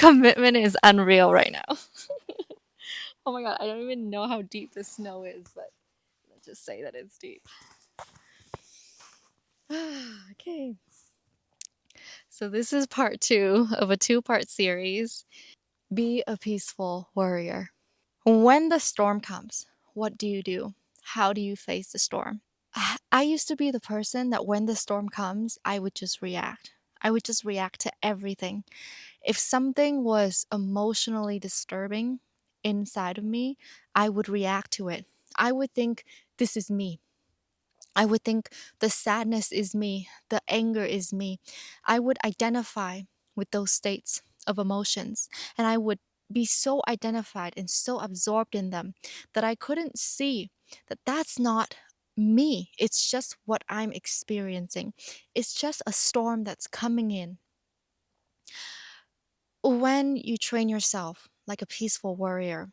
commitment is unreal right now. Oh my god, I don't even know how deep the snow is, but let's just say that it's deep. Okay. So this is part 2 of a two-part series. Be a peaceful warrior. When the storm comes, what do you do? How do you face the storm? I used to be the person that when the storm comes, I would just react. I would just react to everything. If something was emotionally disturbing inside of me, I would react to it. I would think, this is me. I would think the sadness is me, the anger is me. I would identify with those states of emotions, and I would be so identified and so absorbed in them that I couldn't see that that's not me. It's just what I'm experiencing. It's just a storm that's coming in. When you train yourself like a peaceful warrior,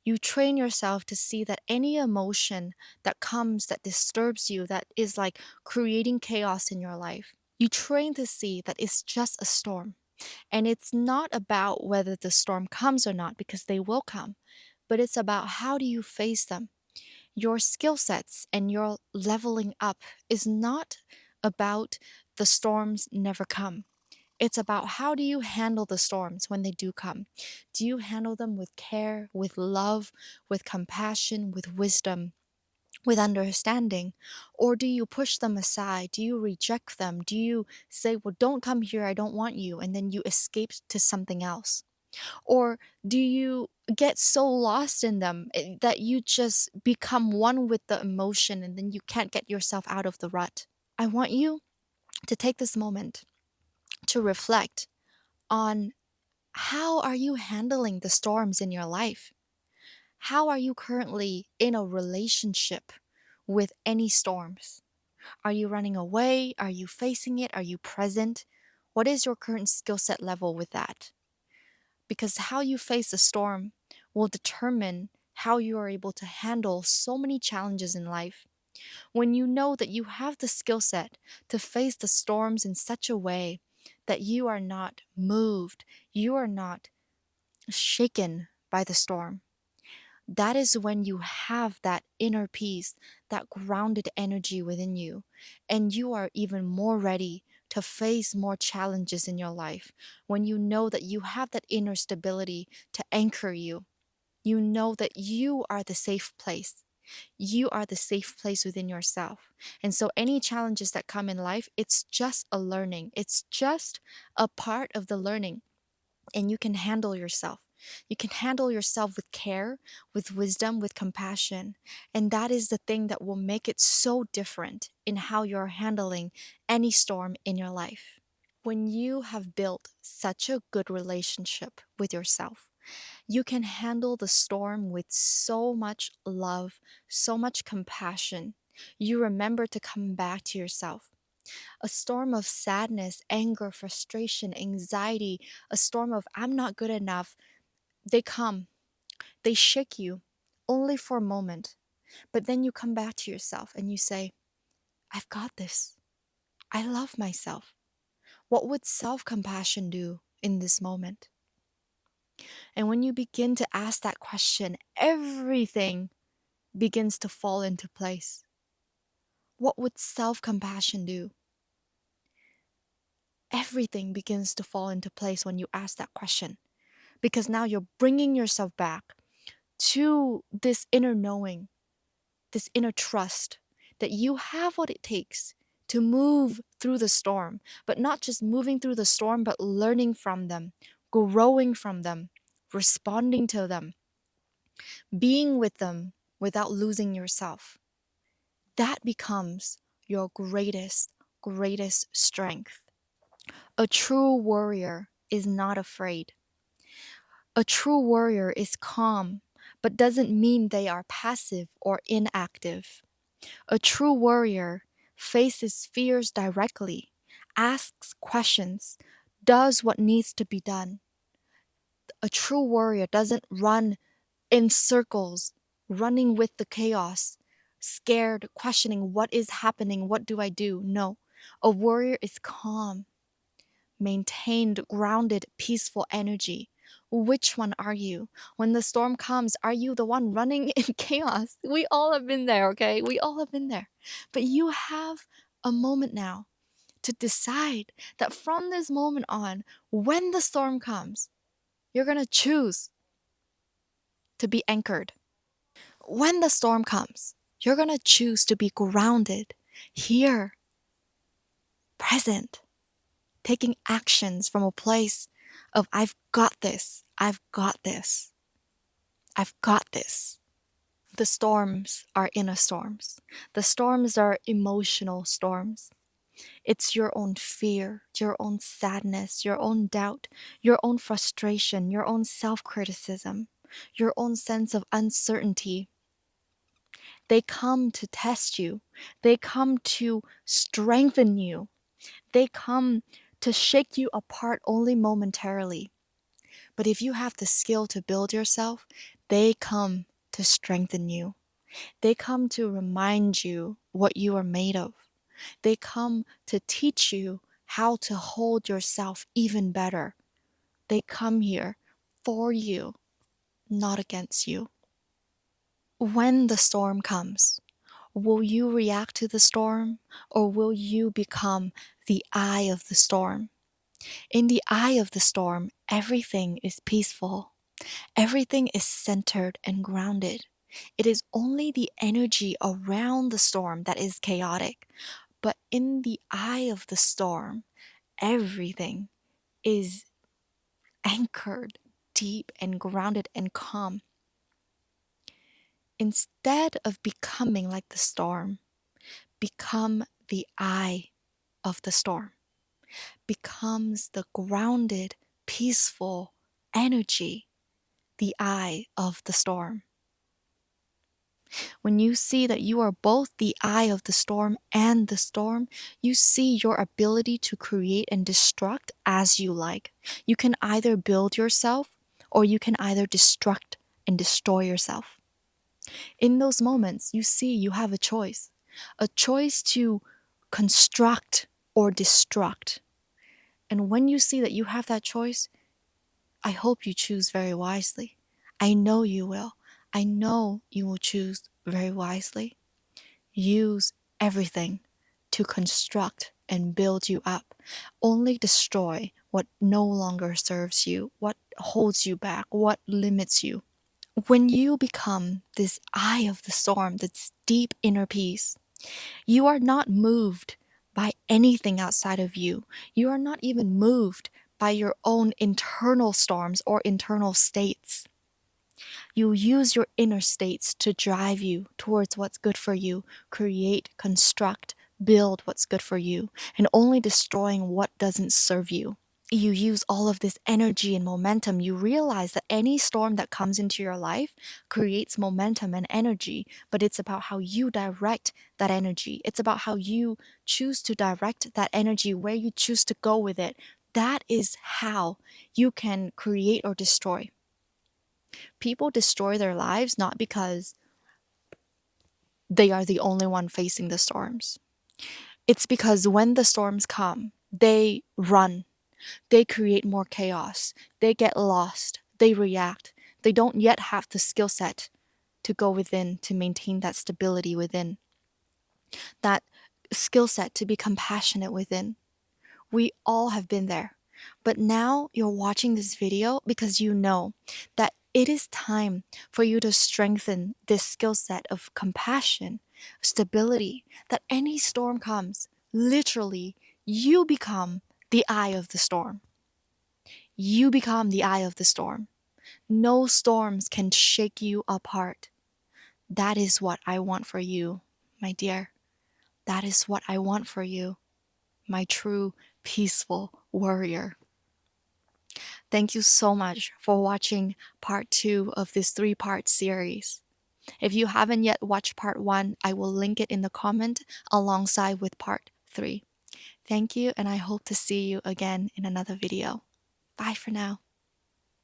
you train yourself to see that any emotion that comes that disturbs you, that is like creating chaos in your life, you train to see that it's just a storm. And it's not about whether the storm comes or not, because they will come, but it's about how do you face them. Your skill sets and your leveling up is not about the storms never come. It's about how do you handle the storms when they do come? Do you handle them with care, with love, with compassion, with wisdom, with understanding? Or do you push them aside? Do you reject them? Do you say, well, don't come here, I don't want you, and then you escape to something else? Or do you get so lost in them that you just become one with the emotion and then you can't get yourself out of the rut? I want you to take this moment to reflect on how are you handling the storms in your life? How are you currently in a relationship with any storms? Are you running away? Are you facing it? Are you present? What is your current skill set level with that? Because how you face a storm will determine how you are able to handle so many challenges in life. When you know that you have the skill set to face the storms in such a way that you are not moved, you are not shaken by the storm, that is when you have that inner peace, that grounded energy within you, and you are even more ready to face more challenges in your life. When you know that you have that inner stability to anchor you, you know that you are the safe place. You are the safe place within yourself. And so, any challenges that come in life, it's just a learning, it's just a part of the learning, and you can handle yourself. You can handle yourself with care, with wisdom, with compassion. And that is the thing that will make it so different in how you're handling any storm in your life. When you have built such a good relationship with yourself, you can handle the storm with so much love, so much compassion. You remember to come back to yourself. A storm of sadness, anger, frustration, anxiety, a storm of I'm not good enough, they come, they shake you only for a moment. But then you come back to yourself and you say, I've got this. I love myself. What would self compassion do in this moment? And when you begin to ask that question, everything begins to fall into place. What would self compassion do? Everything begins to fall into place when you ask that question, because now you're bringing yourself back to this inner knowing, this inner trust that you have what it takes to move through the storm, but not just moving through the storm, but learning from them, growing from them, responding to them, being with them without losing yourself. That becomes your greatest strength. A true warrior is not afraid. A true warrior is calm, but doesn't mean they are passive or inactive. A true warrior faces fears directly, asks questions, does what needs to be done. A true warrior doesn't run in circles, running with the chaos, scared, questioning what is happening, what do I do? No. A warrior is calm, maintained, grounded, peaceful energy? Which one are you? When the storm comes, are you the one running in chaos? We all have been there, okay? We all have been there. But you have a moment now to decide that from this moment on, when the storm comes, you're going to choose to be anchored. When the storm comes, you're going to choose to be grounded, here, present, taking actions from a place of I've got this, I've got this, I've got this. The storms are inner storms. The storms are emotional storms. It's your own fear, your own sadness, your own doubt, your own frustration, your own self-criticism, your own sense of uncertainty. They come to test you. They come to strengthen you. They come to shake you apart only momentarily. But if you have the skill to build yourself, they come to strengthen you. They come to remind you what you are made of. They come to teach you how to hold yourself even better. They come here for you, not against you. When the storm comes, will you react to the storm, or will you become the eye of the storm? In the eye of the storm, everything is peaceful. Everything is centered and grounded. It is only the energy around the storm that is chaotic. But in the eye of the storm, everything is anchored, deep and grounded and calm. Instead of becoming like the storm, become the eye of the storm. Becomes the grounded, peaceful energy, the eye of the storm. When you see that you are both the eye of the storm and the storm, you see your ability to create and destruct as you like. You can either build yourself, or you can either destruct and destroy yourself. In those moments, you see you have a choice to construct or destruct. And when you see that you have that choice, I hope you choose very wisely. I know you will. I know you will choose very wisely. Use everything to construct and build you up. Only destroy what no longer serves you, what holds you back, what limits you. When you become this eye of the storm, this deep inner peace, you are not moved by anything outside of you. You are not even moved by your own internal storms or internal states. You use your inner states to drive you towards what's good for you, create, construct, build what's good for you, and only destroying what doesn't serve you. You use all of this energy and momentum. You realize that any storm that comes into your life creates momentum and energy, but it's about how you direct that energy. It's about how you choose to direct that energy, where you choose to go with it. That is how you can create or destroy. People destroy their lives not because they are the only one facing the storms. It's because when the storms come, they run. They create more chaos. They get lost. They react. They don't yet have the skill set to go within, to maintain that stability within, that skill set to be compassionate within. We all have been there. But now you're watching this video because you know that it is time for you to strengthen this skill set of compassion, stability, that any storm comes, literally, you become the eye of the storm. You become the eye of the storm. No storms can shake you apart. That is what I want for you, my dear. That is what I want for you, my true peaceful warrior. Thank you so much for watching part 2 of this 3-part series. If you haven't yet watched part 1, I will link it in the comment alongside with part 3. Thank you, and I hope to see you again in another video. Bye for now.